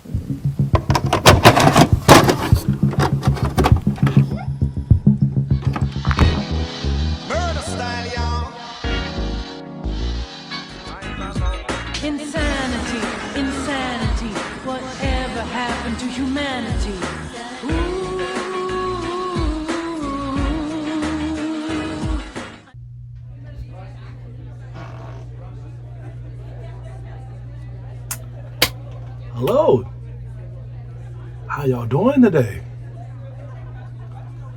Insanity, insanity, whatever happened to humanity? Ooh. Hello, how y'all doing today?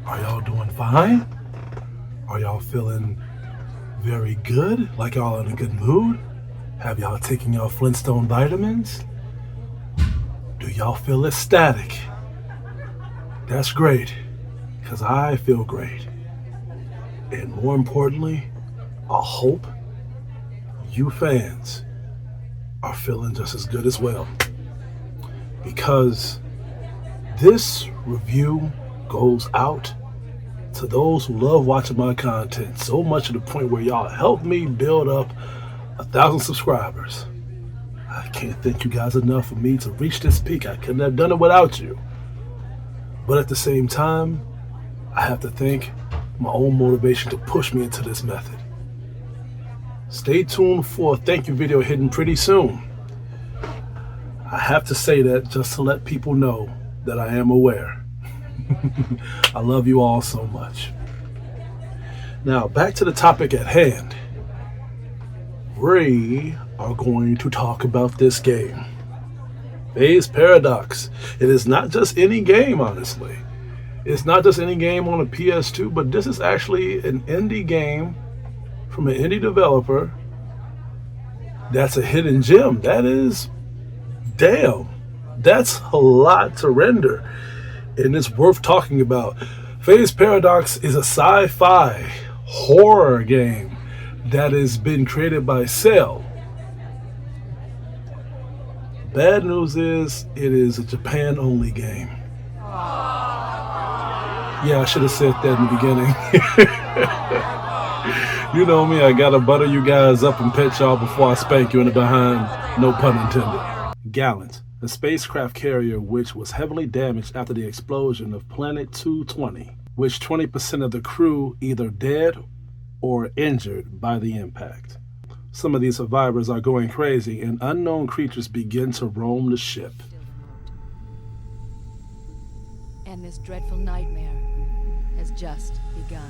Are y'all doing fine? Are y'all feeling very good, like y'all in a good mood? Have y'all taken y'all Flintstone vitamins? Do y'all feel ecstatic? That's great, because I feel great. And more importantly, I hope you fans are feeling just as good as well. Because this review goes out to those who love watching my content so much to the point where y'all helped me build up 1,000 subscribers. I can't thank you guys enough for me to reach this peak. I couldn't have done it without you. But at the same time, I have to thank my own motivation to push me into this method. Stay tuned for a thank you video hitting pretty soon. I have to say that just to let people know that I am aware. I love you all so much. Now, back to the topic at hand. We are going to talk about this game, Phase Paradox. It is not just any game, honestly. It's not just any game on a PS2, but this is actually an indie game from an indie developer that's a hidden gem. That is, damn, that's a lot to render, and it's worth talking about. Phase Paradox is a sci-fi horror game that has been created by Cell. Bad news is, it is a Japan-only game. Yeah, I should have said that in the beginning. You know me, I gotta butter you guys up and pet y'all before I spank you in the behind, no pun intended. Gallant, a spacecraft carrier which was heavily damaged after the explosion of Planet 220, which 20% of the crew either dead or injured by the impact. Some of these survivors are going crazy, and unknown creatures begin to roam the ship. And this dreadful nightmare has just begun.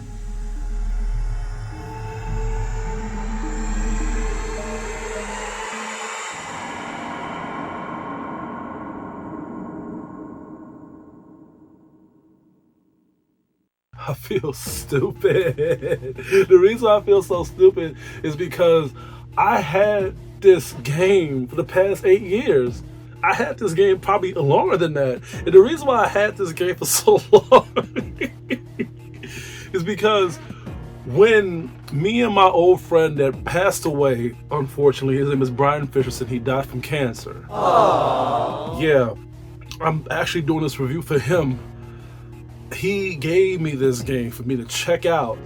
I feel stupid. The reason I feel so stupid is because I had this game for the past 8 years. I had this game probably longer than that. And the reason why I had this game for so long is because when me and my old friend that passed away, unfortunately, his name is Brian Fisherson, he died from cancer. Aww. Yeah, I'm actually doing this review for him. He gave me this game for me to check out,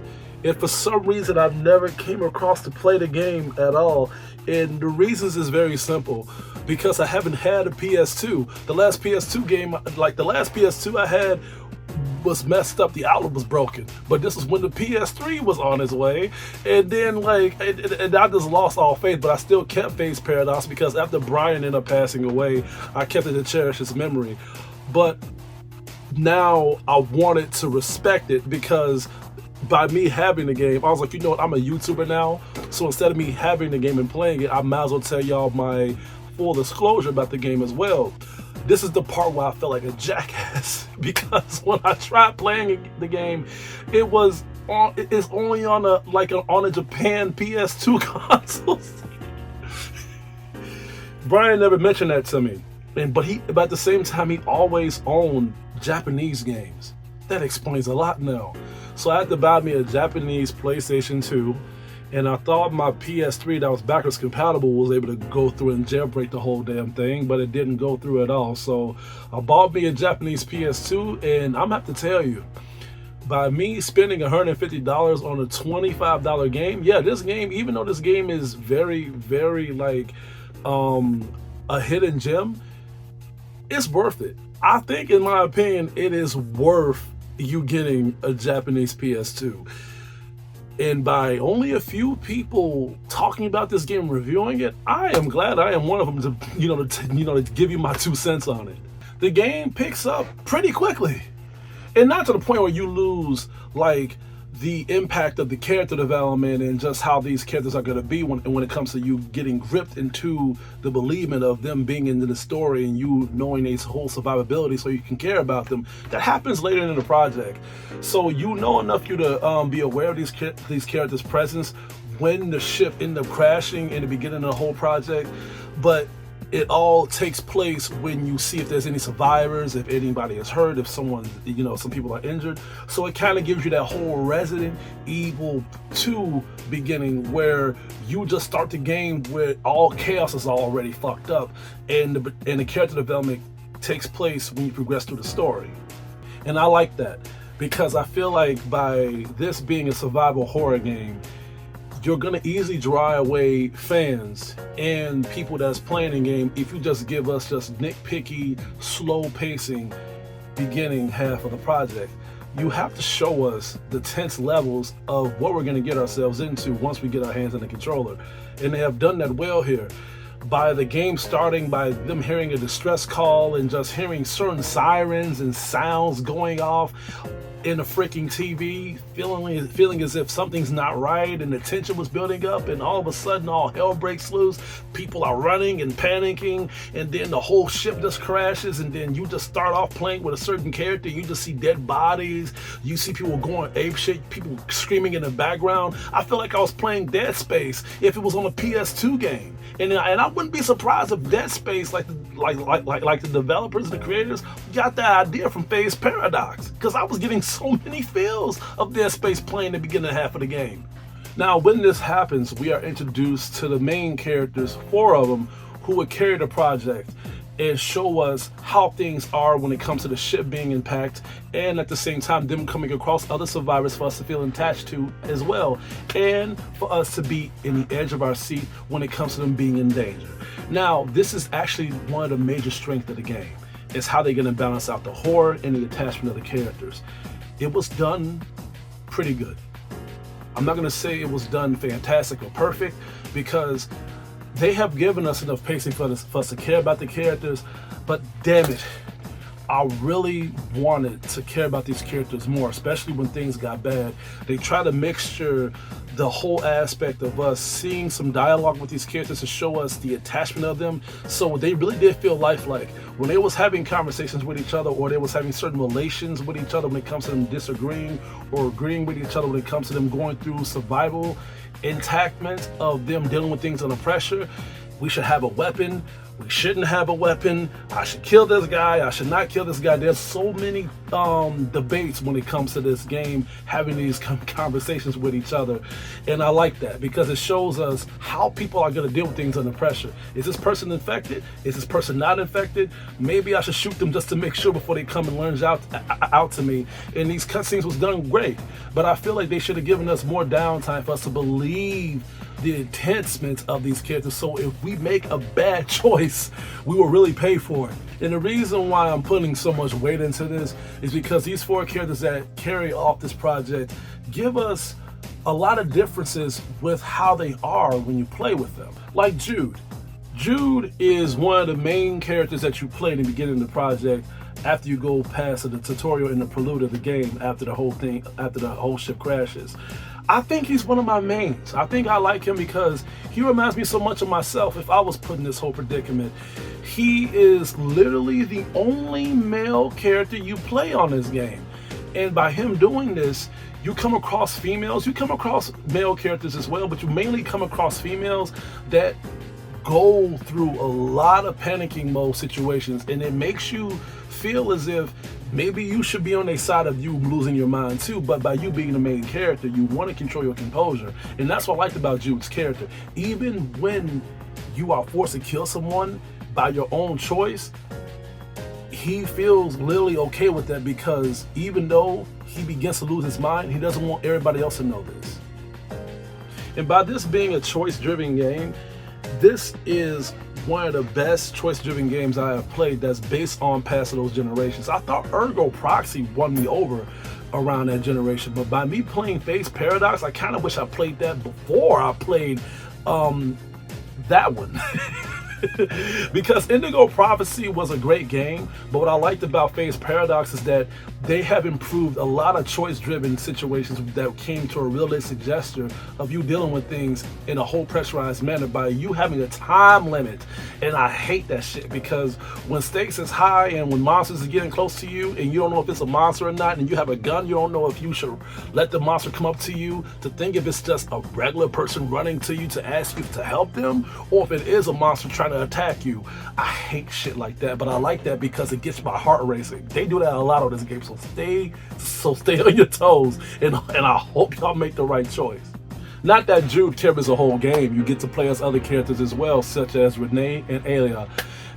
and for some reason I've never came across to play the game at all, and the reasons is very simple. Because I haven't had a PS2. The last PS2 game, like the last PS2 I had, was messed up. The outlet was broken. But this is when the PS3 was on its way, and then and I just lost all faith. But I still kept Phase Paradox because after Brian ended up passing away, I kept it to cherish his memory. But now I wanted to respect it, because by me having the game, I was like, you know what, I'm a YouTuber now, so instead of me having the game and playing it, I might as well tell y'all my full disclosure about the game as well. This is the part where I felt like a jackass, because when I tried playing the game, it's only on a Japan PS2 console. Brian never mentioned that to me, but at the same time, he always owned Japanese games. That explains a lot now. So I had to buy me a Japanese PlayStation 2, and I thought my PS3 that was backwards compatible was able to go through and jailbreak the whole damn thing, but it didn't go through at all. So I bought me a Japanese PS2, and I'm gonna have to tell you, by me spending $150 on a $25 game, yeah, this game, even though this game is very, very a hidden gem, it's worth it. I think, in my opinion, it is worth you getting a Japanese PS2. And by only a few people talking about this game, reviewing it, I am glad I am one of them to give you my 2 cents on it. The game picks up pretty quickly, and not to the point where you lose like the impact of the character development and just how these characters are going to be when it comes to you getting gripped into the believement of them being into the story and you knowing their whole survivability so you can care about them. That happens later in the project. So you know enough you to be aware of these characters' presence when the ship ended up crashing in the beginning of the whole project. But it all takes place when you see if there's any survivors, if anybody is hurt, if someone, some people are injured. So it kind of gives you that whole Resident Evil 2 beginning where you just start the game where all chaos is already fucked up, and the character development takes place when you progress through the story. And I like that because I feel like by this being a survival horror game, you're gonna easily draw away fans and people that's playing the game if you just give us just nitpicky, slow pacing beginning half of the project. You have to show us the tense levels of what we're gonna get ourselves into once we get our hands on the controller. And they have done that well here. By the game starting, by them hearing a distress call and just hearing certain sirens and sounds going off in a freaking TV, feeling as if something's not right, and the tension was building up, and all of a sudden all hell breaks loose. People are running and panicking, and then the whole ship just crashes, and then you just start off playing with a certain character. You just see dead bodies, you see people going apeshit, people screaming in the background. I feel like I was playing Dead Space if it was on a PS2 game. And I wouldn't be surprised if Dead Space, like the developers and the creators, got that idea from Phase Paradox, because I was getting so many feels of Dead Space playing the beginning half of the game. Now, when this happens, we are introduced to the main characters, 4 of them, who would carry the project and show us how things are when it comes to the ship being impacted, and at the same time them coming across other survivors for us to feel attached to as well, and for us to be in the edge of our seat when it comes to them being in danger. Now, this is actually one of the major strengths of the game, is how they're going to balance out the horror and the attachment of the characters. It was done pretty good. I'm not going to say it was done fantastic or perfect, because they have given us enough pacing for us to care about the characters, but damn it, I really wanted to care about these characters more, especially when things got bad. They try to mixture the whole aspect of us seeing some dialogue with these characters to show us the attachment of them, so they really did feel lifelike. When they was having conversations with each other, or they was having certain relations with each other when it comes to them disagreeing or agreeing with each other when it comes to them going through survival entanglement of them dealing with things under pressure. We should have a weapon, we shouldn't have a weapon, I should kill this guy, I should not kill this guy. There's so many debates when it comes to this game, having these conversations with each other. And I like that because it shows us how people are going to deal with things under pressure. Is this person infected? Is this person not infected? Maybe I should shoot them just to make sure before they come and lunge out to me. And these cutscenes was done great, but I feel like they should have given us more downtime for us to believe the intensement of these characters, so if we make a bad choice, we will really pay for it. And the reason why I'm putting so much weight into this is because these 4 characters that carry off this project give us a lot of differences with how they are when you play with them. Like Jude. Jude is one of the main characters that you play in the beginning of the project after you go past the tutorial and the prelude of the game, after the whole ship crashes. I think he's one of my mains. I think I like him because he reminds me so much of myself if I was put in this whole predicament. He is literally the only male character you play on this game. And by him doing this, you come across females, you come across male characters as well, but you mainly come across females that go through a lot of panicking mode situations, and it makes you feel as if maybe you should be on the side of you losing your mind too, but by you being the main character, you want to control your composure. And that's what I liked about Jude's character. Even when you are forced to kill someone by your own choice, he feels literally okay with that, because even though he begins to lose his mind, he doesn't want everybody else to know this. And by this being a choice-driven game, this is one of the best choice-driven games I have played that's based on past of those generations. I thought Ergo Proxy won me over around that generation, but by me playing Phase Paradox, I kind of wish I played that before I played that one. Because Indigo Prophecy was a great game, but what I liked about Phase Paradox is that they have improved a lot of choice-driven situations that came to a realistic gesture of you dealing with things in a whole pressurized manner by you having a time limit. And I hate that shit, because when stakes is high and when monsters are getting close to you and you don't know if it's a monster or not, and you have a gun, you don't know if you should let the monster come up to you to think if it's just a regular person running to you to ask you to help them, or if it is a monster trying to attack you. I hate shit like that, but I like that because it gets my heart racing. They do that a lot on this game, so stay on your toes, and I hope y'all make the right choice. Not that Jude carries a whole game. You get to play as other characters as well, such as Renee and Alia.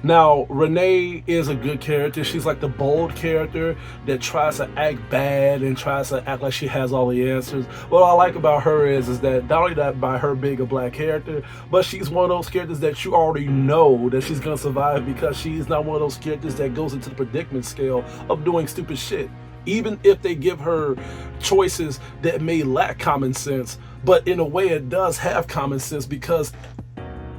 Now, Renee is a good character. She's like the bold character that tries to act bad and tries to act like she has all the answers. What I like about her is that not only that by her being a black character, but she's one of those characters that you already know that she's going to survive, because she's not one of those characters that goes into the predicament scale of doing stupid shit. Even if they give her choices that may lack common sense, but in a way it does have common sense, because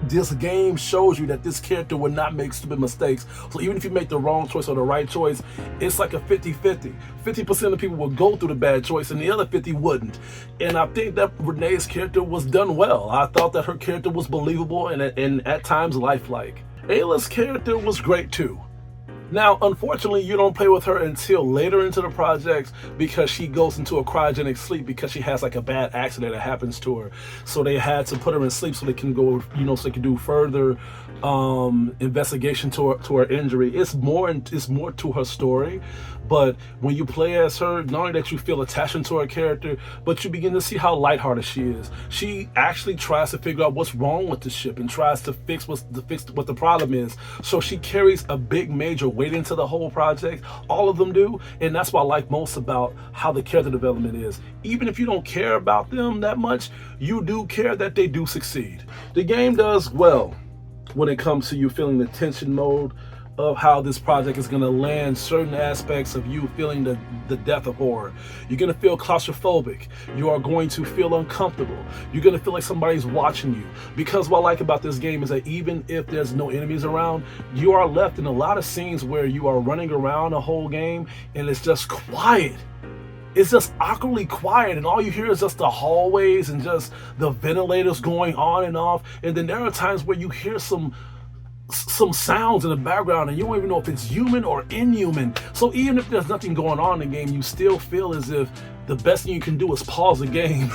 this game shows you that this character would not make stupid mistakes. So even if you make the wrong choice or the right choice, it's like a 50-50. 50% of people will go through the bad choice and the other 50 wouldn't. And I think that Renee's character was done well. I thought that her character was believable and at times lifelike. Ayla's character was great too. Now, unfortunately, you don't play with her until later into the project, because she goes into a cryogenic sleep because she has like a bad accident that happens to her. So they had to put her in sleep so they can go, so they can do further investigation to her injury. It's more to her story. But when you play as her, not only that you feel attachment to her character, but you begin to see how lighthearted she is. She actually tries to figure out what's wrong with the ship and tries to fix what the problem is. So she carries a big major weight into the whole project. All of them do, and that's what I like most about how the character development is. Even if you don't care about them that much, you do care that they do succeed. The game does well when it comes to you feeling the tension mode of how this project is going to land certain aspects of you feeling the depth of horror. You're going to feel claustrophobic. You are going to feel uncomfortable. You're going to feel like somebody's watching you. Because what I like about this game is that even if there's no enemies around, you are left in a lot of scenes where you are running around the whole game and it's just quiet. It's just awkwardly quiet, and all you hear is just the hallways and just the ventilators going on and off. And then there are times where you hear some sounds in the background and you don't even know if it's human or inhuman. So even if there's nothing going on in the game, you still feel as if the best thing you can do is pause the game,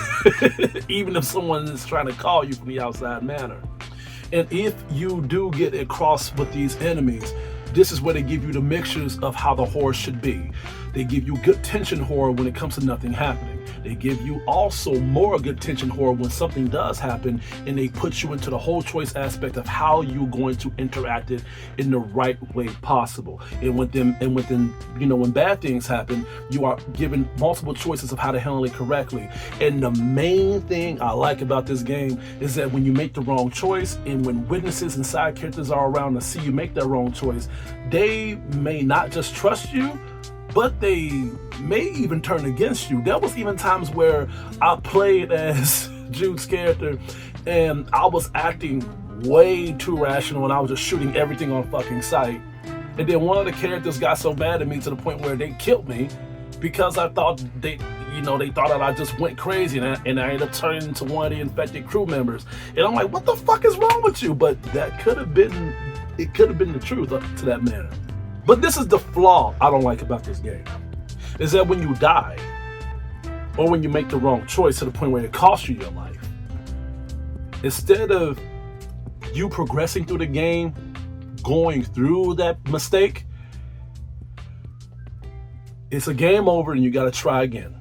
even if someone is trying to call you from the outside manner. And if you do get across with these enemies, this is where they give you the mixtures of how the horror should be. They give you good tension horror when it comes to nothing happening. They give you also more good tension horror when something does happen, and they put you into the whole choice aspect of how you're going to interact it in the right way possible. And when bad things happen, you are given multiple choices of how to handle it correctly. And the main thing I like about this game is that when you make the wrong choice, and when witnesses and side characters are around to see you make that wrong choice, they may not just trust you, but they may even turn against you. There was even times where I played as Jude's character and I was acting way too rational and I was just shooting everything on fucking sight. And then one of the characters got so mad at me to the point where they killed me because I thought they thought that I just went crazy, and I ended up turning into one of the infected crew members. And I'm like, what the fuck is wrong with you? But it could have been the truth to that manner. But this is the flaw I don't like about this game, is that when you die, or when you make the wrong choice to the point where it costs you your life, instead of you progressing through the game, going through that mistake, it's a game over and you gotta try again.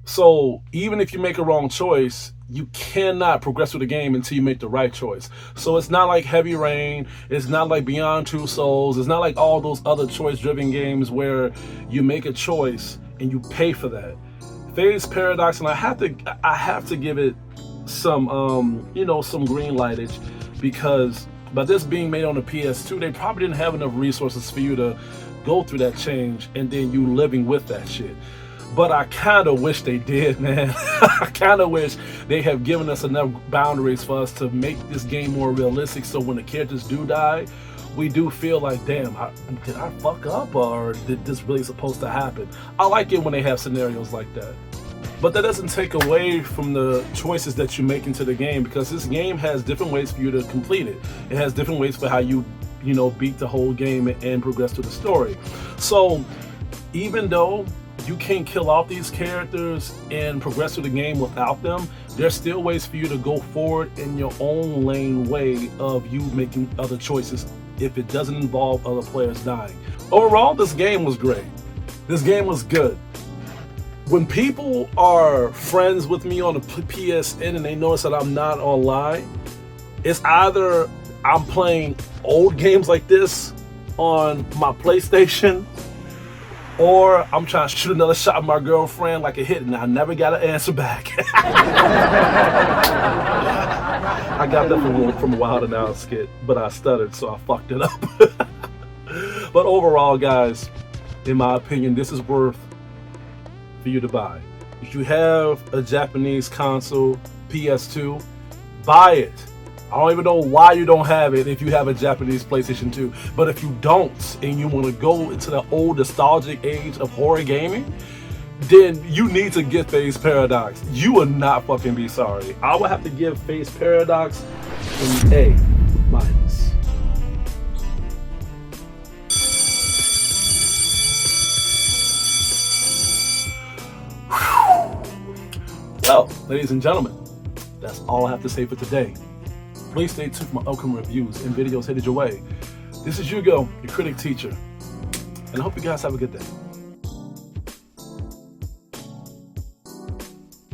So even if you make a wrong choice, you cannot progress through the game until you make the right choice. So it's not like Heavy Rain, it's not like Beyond Two Souls, it's not like all those other choice-driven games where you make a choice and you pay for that. Phase Paradox, and I have to give it some some green lightage, because But this being made on the PS2, they probably didn't have enough resources for you to go through that change and then you living with that shit. But I kind of wish they did, man. I kind of wish they have given us enough boundaries for us to make this game more realistic, so when the characters do die, we do feel like, damn, did I fuck up, or did this really supposed to happen? I like it when they have scenarios like that. But that doesn't take away from the choices that you make into the game, because this game has different ways for you to complete it. It has different ways for how you beat the whole game and progress through the story. So even though you can't kill off these characters and progress through the game without them, there's still ways for you to go forward in your own lane way of you making other choices if it doesn't involve other players dying. Overall, this game was great. This game was good. When people are friends with me on the PSN and they notice that I'm not online, it's either I'm playing old games like this on my PlayStation, or I'm trying to shoot another shot at my girlfriend like a hit and I never got an answer back. I got that from a Wild and Out skit, but I stuttered, so I fucked it up. But overall, guys, in my opinion, this is worth for you to buy. If you have a Japanese console, PS2, buy it. I don't even know why you don't have it if you have a Japanese PlayStation 2. But if you don't, and you want to go into the old nostalgic age of horror gaming, then you need to get Phase Paradox. You will not fucking be sorry. I will have to give Phase Paradox an A-. Well, ladies and gentlemen, that's all I have to say for today. Please stay tuned for my upcoming reviews and videos headed your way. This is Hugo, your critic teacher, and I hope you guys have a good day.